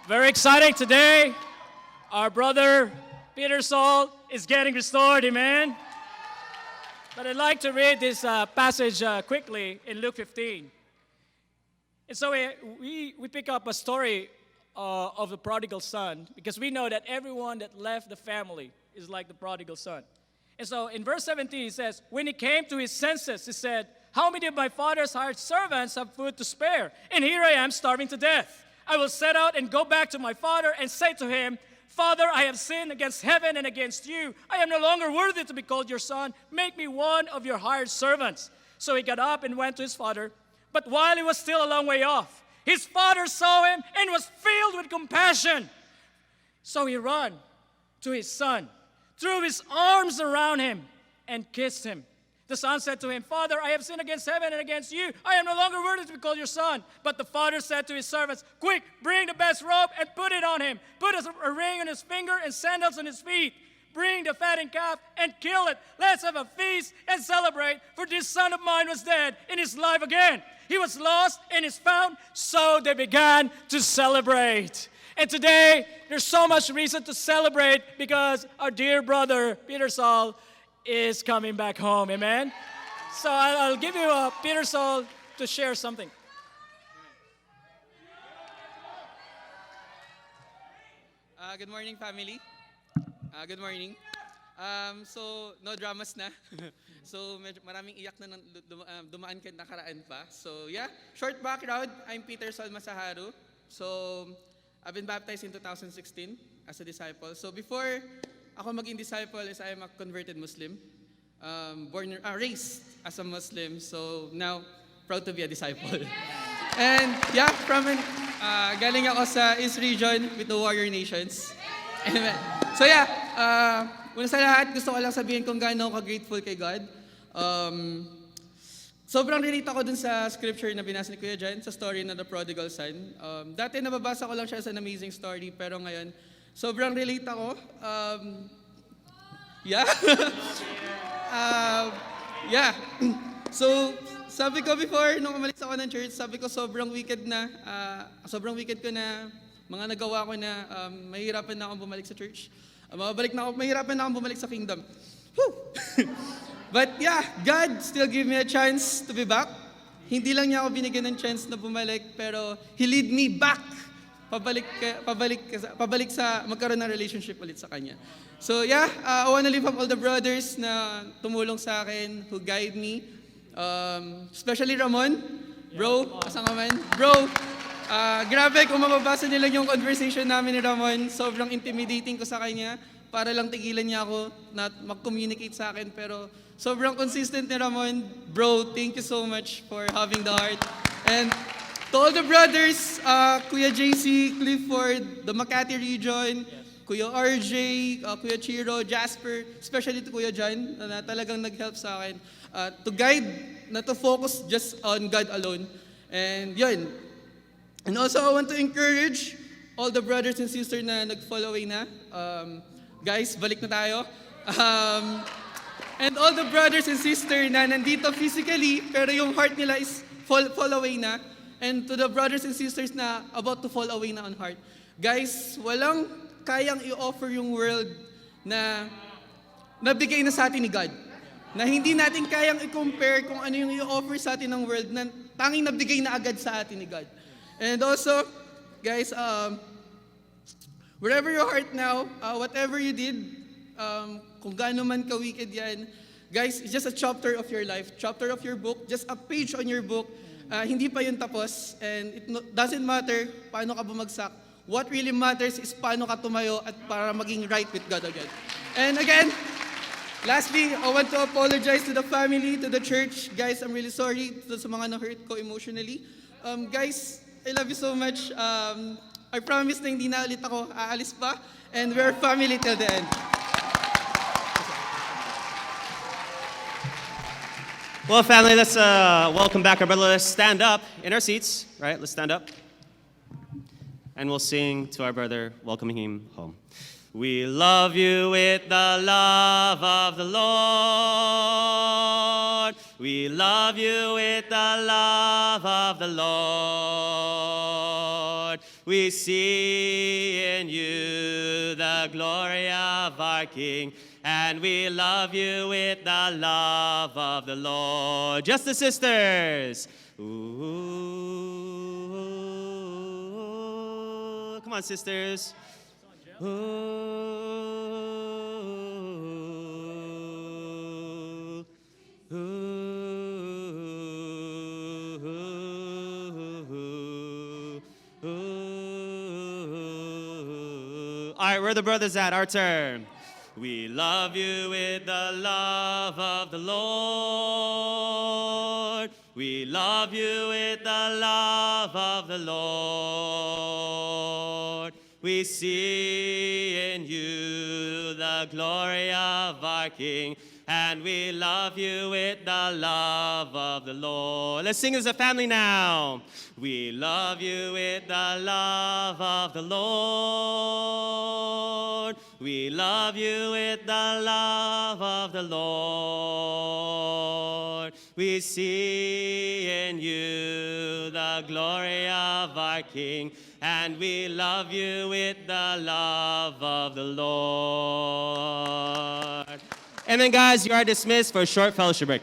Very exciting today. Our brother Petersol is getting restored, amen. But I'd like to read this passage quickly in Luke 15. And so we pick up a story of the prodigal son because we know that everyone that left the family is like the prodigal son. And so in verse 17 he says, when he came to his senses, he said, how many of my father's hired servants have food to spare? And here I am starving to death. I will set out and go back to my father and say to him, Father, I have sinned against heaven and against you. I am no longer worthy to be called your son. Make me one of your hired servants. So he got up and went to his father. But while he was still a long way off, his father saw him and was filled with compassion. So he ran to his son, threw his arms around him, and kissed him. The son said to him, Father, I have sinned against heaven and against you. I am no longer worthy to be called your son. But the father said to his servants, quick, bring the best robe and put it on him. Put a ring on his finger and sandals on his feet. Bring the fattened calf and kill it. Let's have a feast and celebrate, for this son of mine was dead and is alive again. He was lost and is found. So they began to celebrate. And today, there's so much reason to celebrate because our dear brother, Petersol, is coming back home, amen? So I'll give you Petersol to share something. Good morning, family. Good morning. So, no dramas na. So, maraming iyak na dumaan ka nakaraan pa. So, yeah, short background. I'm Petersol Masaharu. So, I've been baptized in 2016 as a disciple. So, before ako maging disciple is I am a converted Muslim, raised as a Muslim. So now, proud to be a disciple. And yeah, galing ako sa East Region with the Warrior Nations. Amen. So yeah, una sa lahat, gusto ko lang sabihin kung gaano ako grateful kay God. Sobrang relate ako dun sa scripture na binasa ni Kuya Jan, sa story na the prodigal son. Dati nababasa ko lang siya as an amazing story, pero ngayon, sobrang relate ako. Yeah. Yeah. So, sabi ko before, nung umalis ako ng church, sabi ko sobrang wicked ko na mga nagawa ko na mahirapan na akong bumalik sa church. Mahirapan na akong bumalik sa kingdom. But yeah, God still gave me a chance to be back. Hindi lang niya ako binigyan ng chance na bumalik, pero He lead me back. Pabalik sa magkaroon ng relationship ulit sa Kanya. So yeah, I want to lift up all the brothers na tumulong sa akin, who guide me. Especially Ramon. Bro, asa ka man? Bro, grabe kung mababasa nila yung conversation namin ni Ramon, sobrang intimidating ko sa kanya para lang tigilan niya ako na mag-communicate sa akin. Pero sobrang consistent ni Ramon. Bro, thank you so much for having the heart. And to all the brothers, Kuya JC, Clifford, the Makati region, Kuya RJ, Kuya Chiro, Jasper, especially to Kuya John, na talagang nag-help sa akin to guide, na to focus just on God alone. And yun. And also, I want to encourage all the brothers and sisters na nag-follow away na. Guys, balik na tayo. And all the brothers and sisters na nandito physically, pero yung heart nila is fall away na. And to the brothers and sisters na about to fall away na on heart. Guys, walang kayang i-offer yung world na nabigay na sa atin ni God. Na hindi natin kayang i-compare kung ano yung i-offer sa atin ng world na tanging nabigay na agad sa atin ni God. And also, guys, wherever your heart now, whatever you did, kung gaano man ka-wicked yan, guys, it's just a chapter of your life, chapter of your book, just a page on your book. Hindi pa yun tapos, and it doesn't matter paano ka bumagsak. What really matters is paano ka tumayo at para maging right with God again. And again, lastly, I want to apologize to the family, to the church. Guys, I'm really sorry sa mga na-hurt ko emotionally. Guys, I love you so much. I promise na hindi na ulit ako aalis pa. And we're family till the end. Well, family, let's welcome back our brother. Let's stand up in our seats, right? Let's stand up. And we'll sing to our brother, welcoming him home. We love you with the love of the Lord. We love you with the love of the Lord. Lord. We see in you the glory of our King, and we love you with the love of the Lord. Just the sisters. Ooh. Come on, sisters. Ooh. All right, where are the brothers at? Our turn. We love you with the love of the Lord. We love you with the love of the Lord. We see in you the glory of our King, and we love you with the love of the Lord. Let's sing as a family now. We love you with the love of the Lord. We love you with the love of the Lord. We see in you the glory of our King, and we love you with the love of the Lord. And then, guys, you are dismissed for a short fellowship break.